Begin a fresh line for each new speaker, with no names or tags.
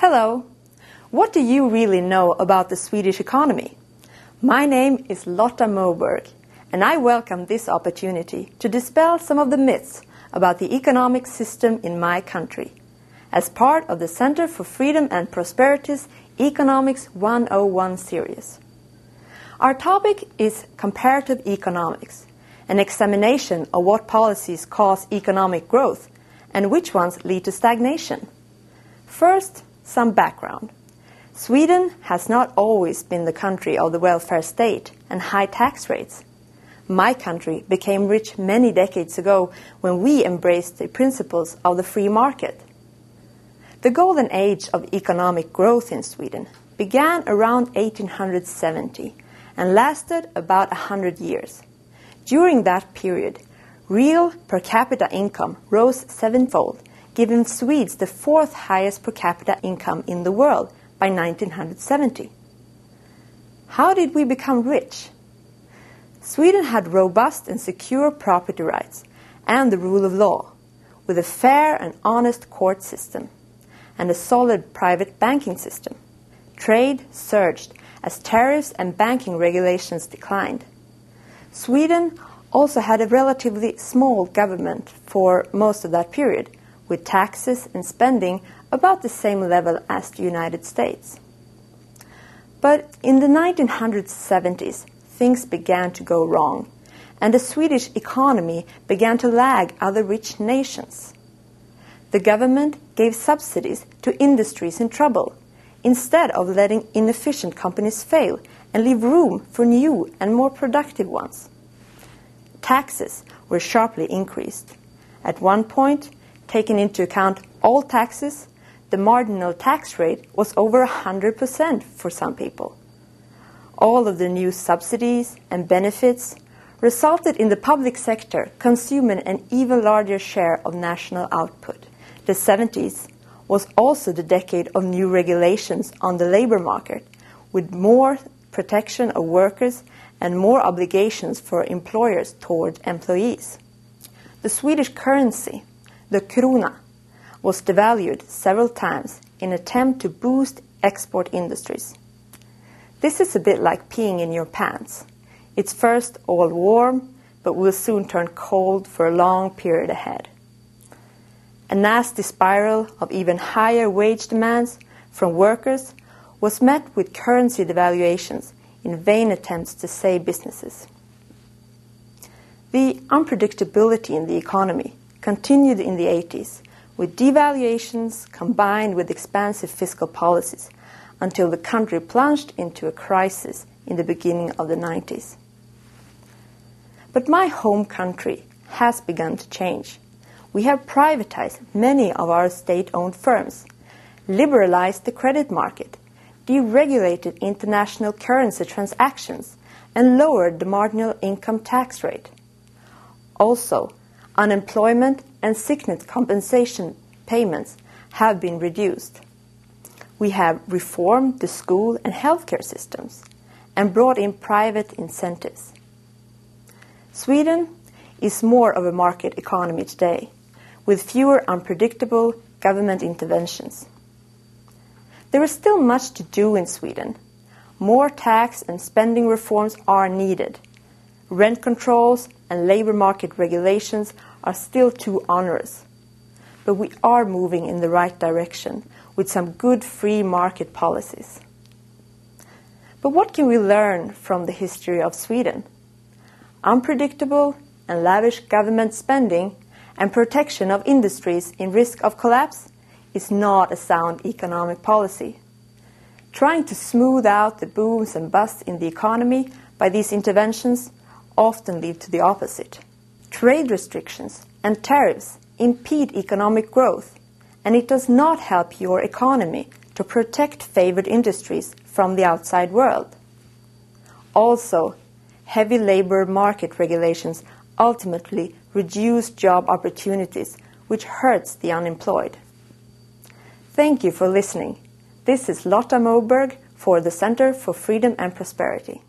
Hello! What do you really know about the Swedish economy? My name is Lotta Moberg, and I welcome this opportunity to dispel some of the myths about the economic system in my country, as part of the Center for Freedom and Prosperity's Economics 101 series. Our topic is comparative economics, an examination of what policies cause economic growth and which ones lead to stagnation. First, some background. Sweden has not always been the country of the welfare state and high tax rates. My country became rich many decades ago when we embraced the principles of the free market. The golden age of economic growth in Sweden began around 1870 and lasted about 100 years. During that period, real per capita income rose sevenfold, giving Swedes the fourth highest per capita income in the world by 1970. How did we become rich? Sweden had robust and secure property rights and the rule of law, with a fair and honest court system and a solid private banking system. Trade surged as tariffs and banking regulations declined. Sweden also had a relatively small government for most of that period, with taxes and spending about the same level as the United States. But in the 1970s, things began to go wrong, and the Swedish economy began to lag other rich nations. The government gave subsidies to industries in trouble, instead of letting inefficient companies fail and leave room for new and more productive ones. Taxes were sharply increased. At one point, taking into account all taxes, the marginal tax rate was over 100% for some people. All of the new subsidies and benefits resulted in the public sector consuming an even larger share of national output. The 70s was also the decade of new regulations on the labor market, with more protection of workers and more obligations for employers toward employees. The Swedish currency, the krona, was devalued several times in an attempt to boost export industries. This is a bit like peeing in your pants. It's first all warm, but will soon turn cold for a long period ahead. A nasty spiral of even higher wage demands from workers was met with currency devaluations in vain attempts to save businesses. The unpredictability in the economy continued in the 80s, with devaluations combined with expansive fiscal policies, until the country plunged into a crisis in the beginning of the 90s. But my home country has begun to change. We have privatized many of our state-owned firms, liberalized the credit market, deregulated international currency transactions, and lowered the marginal income tax rate. Also, unemployment and sickness compensation payments have been reduced. We have reformed the school and healthcare systems and brought in private incentives. Sweden is more of a market economy today, with fewer unpredictable government interventions. There is still much to do in Sweden. More tax and spending reforms are needed. Rent controls and labor market regulations are still too onerous. But we are moving in the right direction with some good free market policies. But what can we learn from the history of Sweden? Unpredictable and lavish government spending and protection of industries in risk of collapse is not a sound economic policy. Trying to smooth out the booms and busts in the economy by these interventions often lead to the opposite. Trade restrictions and tariffs impede economic growth, and it does not help your economy to protect favored industries from the outside world. Also, heavy labor market regulations ultimately reduce job opportunities, which hurts the unemployed. Thank you for listening. This is Lotta Moberg for the Center for Freedom and Prosperity.